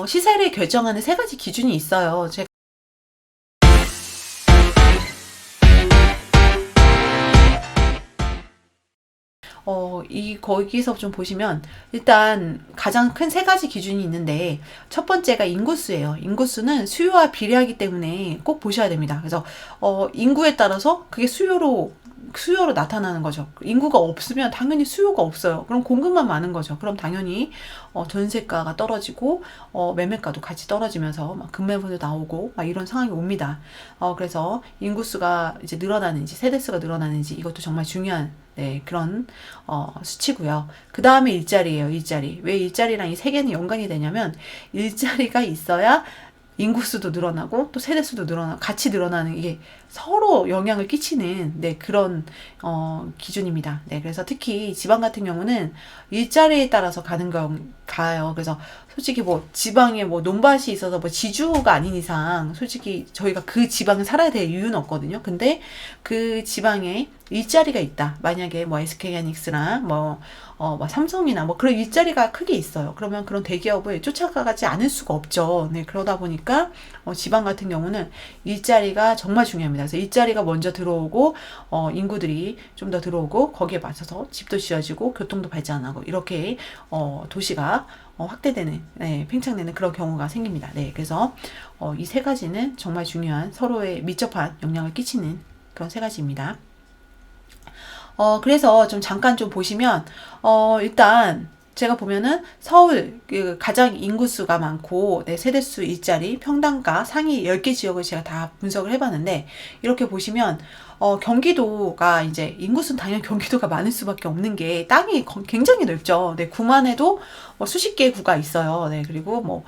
시세를 결정하는 세 가지 기준이 있어요. 제가 거기서 좀 보시면, 일단 가장 큰 세 가지 기준이 있는데, 첫 번째가 인구수예요. 인구수는 수요와 비례하기 때문에 꼭 보셔야 됩니다. 그래서, 인구에 따라서 그게 수요로 나타나는 거죠. 인구가 없으면 당연히 수요가 없어요. 그럼 공급만 많은 거죠. 그럼 당연히 전세가가 떨어지고 매매가도 같이 떨어지면서 막 급매물도 나오고 막 이런 상황이 옵니다. 그래서 인구수가 이제 늘어나는지 세대수가 늘어나는지 이것도 정말 중요한 그런 수치고요. 그 다음에 일자리예요. 일자리. 왜 일자리랑 이 세 개는 연관이 되냐면, 일자리가 있어야 인구수도 늘어나고 또 세대수도 늘어나고 같이 늘어나는, 이게 서로 영향을 끼치는 그런 기준입니다. 그래서 특히 지방 같은 경우는 일자리에 따라서 가요. 그래서 솔직히 뭐 지방에 뭐 논밭이 있어서 뭐 지주가 아닌 이상 솔직히 저희가 그 지방에 살아야 될 이유는 없거든요. 근데 그 지방에 일자리가 있다. 만약에 뭐 SK하이닉스나 뭐 삼성이나 뭐 그런 일자리가 크게 있어요. 그러면 그런 대기업을 쫓아가지 않을 수가 없죠. 그러다 보니까 지방 같은 경우는 일자리가 정말 중요합니다. 그래서 일자리가 먼저 들어오고 인구들이 좀 더 들어오고 거기에 맞춰서 집도 지어지고 교통도 발전하고 이렇게 도시가 확대되는, 팽창되는 그런 경우가 생깁니다. 그래서 이 세 가지는 정말 중요한, 서로에 밀접한 영향을 끼치는 그런 세 가지입니다. 그래서 좀 잠깐 좀 보시면, 일단, 제가 보면은 서울, 가장 인구수가 많고, 세대수, 일자리, 평당가, 상위 10개 지역을 제가 다 분석을 해봤는데, 이렇게 보시면, 경기도가 이제, 인구수는 당연히 경기도가 많을 수밖에 없는 게, 땅이 굉장히 넓죠. 구만 해도 수십 개의 구가 있어요. 그리고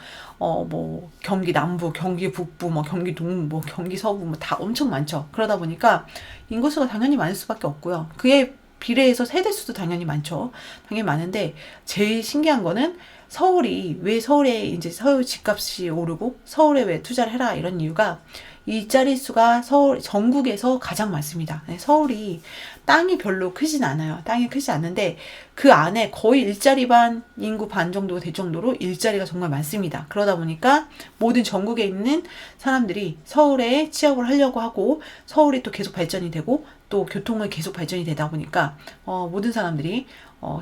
경기 남부, 경기 북부, 경기 동부, 경기 서부, 다 엄청 많죠. 그러다 보니까 인구수가 당연히 많을 수밖에 없고요. 그에 비례해서 세대수도 당연히 많죠. 당연히 많은데, 제일 신기한 거는 왜 서울에 이제 서울 집값이 오르고 서울에 왜 투자를 해라 이런 이유가, 일자리 수가 전국에서 가장 많습니다. 서울이 땅이 별로 크진 않아요. 땅이 크지 않는데 그 안에 거의 일자리 반, 인구 반 정도 될 정도로 일자리가 정말 많습니다. 그러다 보니까 모든 전국에 있는 사람들이 서울에 취업을 하려고 하고, 서울이 또 계속 발전이 되고 또 교통을 계속 발전이 되다 보니까 모든 사람들이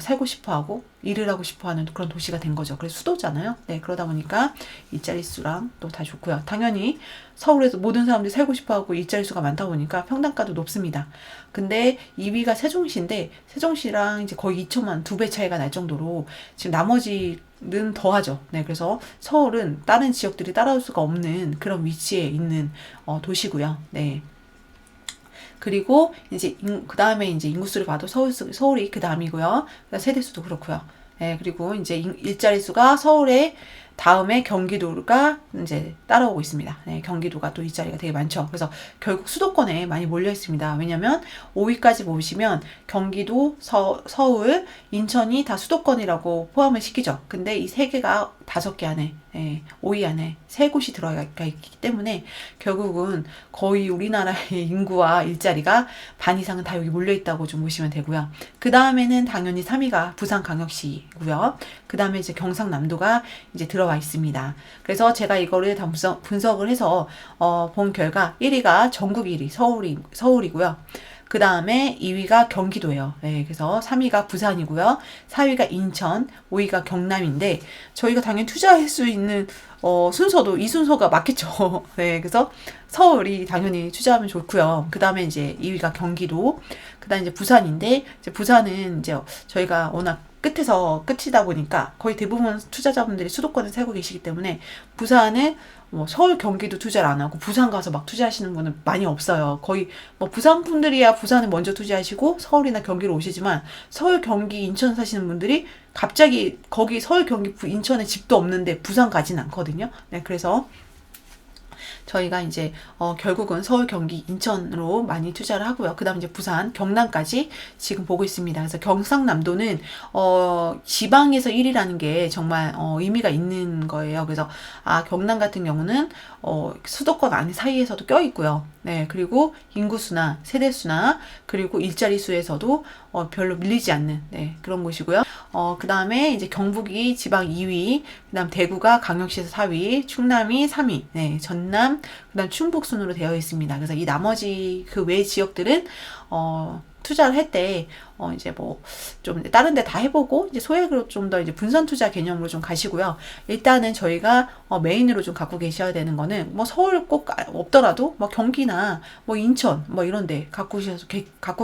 살고 싶어 하고 일을 하고 싶어 하는 그런 도시가 된 거죠. 그래서 수도잖아요. 그러다 보니까 일자리 수랑 또 다 좋고요. 당연히 서울에서 모든 사람들이 살고 싶어 하고 일자리 수가 많다 보니까 평당가도 높습니다. 근데 2위가 세종시인데, 세종시랑 이제 거의 2천만, 2배 차이가 날 정도로 지금 나머지는 더하죠. 그래서 서울은 다른 지역들이 따라올 수가 없는 그런 위치에 있는 도시고요. 그리고 이제 그 다음에 이제 인구수를 봐도 서울이 그 다음이고요. 세대수도 그렇고요. 그리고 이제 일자리 수가 서울에 다음에 경기도가 이제 따라오고 있습니다. 경기도가 또 일자리가 되게 많죠. 그래서 결국 수도권에 많이 몰려 있습니다. 왜냐면 5위까지 보시면 경기도, 서울, 인천이 다 수도권이라고 포함을 시키죠. 근데 이 세 개가 5개 안에, 5위 안에 세 곳이 들어가 있기 때문에 결국은 거의 우리나라의 인구와 일자리가 반 이상은 다 여기 몰려 있다고 좀 보시면 되고요. 그 다음에는 당연히 3위가 부산광역시고요. 그 다음에 이제 경상남도가 이제 들어와 있습니다. 그래서 제가 이거를 다 분석을 해서 본 결과 1위가 전국 1위 서울이고요. 그 다음에 2위가 경기도예요. 그래서 3위가 부산이고요. 4위가 인천, 5위가 경남인데, 저희가 당연히 투자할 수 있는 순서도 이 순서가 맞겠죠. 그래서 서울이 당연히 투자하면 좋고요. 그 다음에 이제 2위가 경기도, 그 다음에 이제 부산인데, 이제 부산은 이제 저희가 워낙 끝이다 보니까 거의 대부분 투자자분들이 수도권에 살고 계시기 때문에 부산은 서울 경기도 투자를 안 하고 부산 가서 막 투자하시는 분은 많이 없어요. 거의 부산 분들이야 부산에 먼저 투자하시고 서울이나 경기로 오시지만, 서울 경기 인천 사시는 분들이 갑자기 거기 서울 경기 인천에 집도 없는데 부산 가진 않거든요. 그래서 저희가 이제 결국은 서울, 경기, 인천으로 많이 투자를 하고요. 그다음 이제 부산, 경남까지 지금 보고 있습니다. 그래서 경상남도는 지방에서 1위라는 게 정말 의미가 있는 거예요. 그래서 경남 같은 경우는 수도권 안에 사이에서도 껴 있고요. 네, 그리고 인구수나 세대수나 그리고 일자리 수에서도 별로 밀리지 않는 그런 곳이고요. 그 다음에 이제 경북이 지방 2위, 그 다음 대구가 강역시에서 4위, 충남이 3위, 네, 전남, 그 다음 충북 순으로 되어 있습니다. 그래서 이 나머지 그 외 지역들은, 투자를 할 때, 이제 뭐, 좀 다른 데 다 해보고, 이제 소액으로 좀 더 이제 분산 투자 개념으로 좀 가시고요. 일단은 저희가 메인으로 좀 갖고 계셔야 되는 거는, 뭐 서울 꼭 없더라도, 뭐 경기나, 뭐 인천, 뭐 이런 데 갖고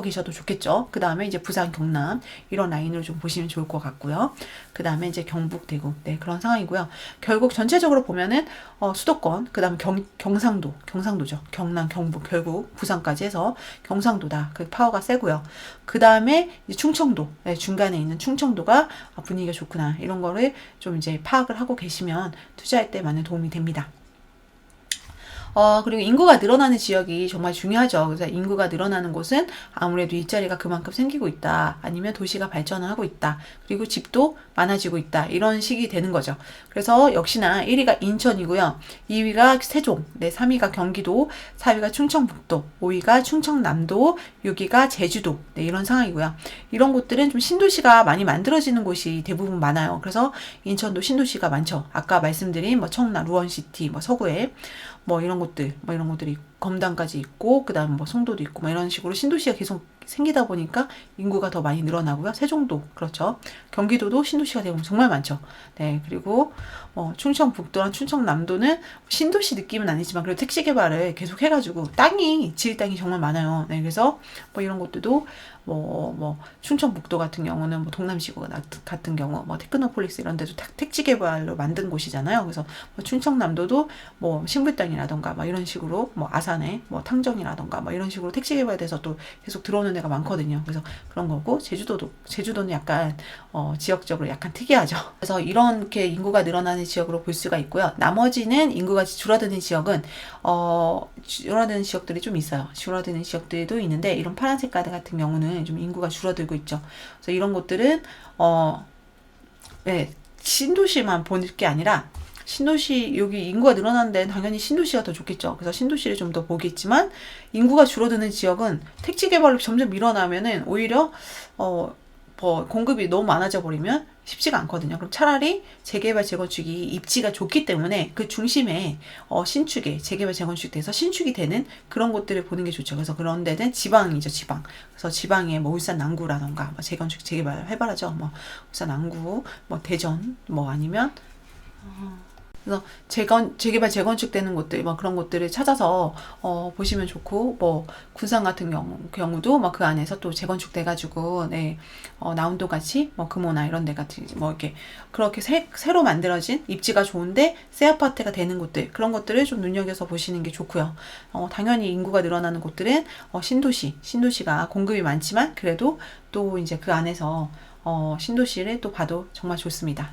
계셔도 좋겠죠. 그 다음에 이제 부산, 경남, 이런 라인으로 좀 보시면 좋을 것 같고요. 그 다음에 이제 경북, 대구, 네, 그런 상황이고요. 결국 전체적으로 보면은, 수도권, 그 다음에 경상도죠. 경남, 경북, 결국 부산까지 해서 경상도다. 그 파워가 세고요. 그 다음에 충청도, 네, 중간에 있는 충청도가 분위기가 좋구나. 이런 거를 좀 이제 파악을 하고 계시면 투자할 때 많은 도움이 됩니다. 그리고 인구가 늘어나는 지역이 정말 중요하죠. 그래서 인구가 늘어나는 곳은 아무래도 일자리가 그만큼 생기고 있다. 아니면 도시가 발전을 하고 있다. 그리고 집도 많아지고 있다. 이런 식이 되는 거죠. 그래서 역시나 1위가 인천이고요. 2위가 세종, 네, 3위가 경기도, 4위가 충청북도, 5위가 충청남도, 6위가 제주도. 네, 이런 상황이고요. 이런 곳들은 좀 신도시가 많이 만들어지는 곳이 대부분 많아요. 그래서 인천도 신도시가 많죠. 아까 말씀드린 뭐 청라, 루원시티, 뭐 서구에 뭐 이런 곳들이 검단까지 있고, 그 다음 뭐 송도도 있고, 뭐 이런 식으로 신도시가 계속 생기다 보니까 인구가 더 많이 늘어나고요. 세종도 그렇죠. 경기도도 신도시가 되고 정말 많죠. 네, 그리고 충청북도랑 충청남도는 신도시 느낌은 아니지만 그래도 택지 개발을 계속 해가지고 지을 땅이 정말 많아요. 네, 그래서 뭐 이런 것들도 충청북도 같은 경우는 뭐 동남시구 같은 경우 뭐 테크노폴리스 이런 데도 택지 개발로 만든 곳이잖아요. 그래서 뭐 충청남도도 뭐 신불당이라던가 뭐 이런 식으로 뭐 아산에 뭐 탕정이라던가 뭐 이런 식으로 택지 개발돼서 또 계속 들어오는 데가 많거든요. 그래서 그런 거고, 제주도는 약간 지역적으로 약간 특이하죠. 그래서 이렇게 인구가 늘어나는 지역으로 볼 수가 있고요. 나머지는 인구가 줄어드는 지역은 줄어드는 지역들이 좀 있어요. 줄어드는 지역들도 있는데 이런 파란 색깔 같은 경우는 좀 인구가 줄어들고 있죠. 그래서 이런 곳들은 네, 신도시만 볼 게 아니라 신도시, 여기 인구가 늘어나는 데는 당연히 신도시가 더 좋겠죠. 그래서 신도시를 좀 더 보겠지만, 인구가 줄어드는 지역은 택지 개발로 점점 밀어나면은 오히려, 공급이 너무 많아져 버리면 쉽지가 않거든요. 그럼 차라리 재개발, 재건축이 입지가 좋기 때문에 그 중심에, 신축에, 재개발, 재건축 돼서 신축이 되는 그런 곳들을 보는 게 좋죠. 그래서 그런 데는 지방이죠, 지방. 그래서 지방에 뭐 울산 남구라던가, 뭐 재건축, 재개발 해발하죠. 뭐 울산 남구, 뭐 대전, 뭐 아니면, 그래서 재개발, 재건축 되는 곳들, 뭐 그런 곳들을 찾아서, 보시면 좋고, 뭐, 군산 같은 경우도, 뭐 그 안에서 또 재건축 돼가지고, 네, 나운도 같이, 뭐 금호나 이런 데 같이, 뭐 이렇게, 그렇게 새로 만들어진 입지가 좋은데, 새 아파트가 되는 곳들, 그런 것들을 좀 눈여겨서 보시는 게 좋고요. 당연히 인구가 늘어나는 곳들은, 신도시가 공급이 많지만, 그래도 또 이제 그 안에서, 신도시를 또 봐도 정말 좋습니다.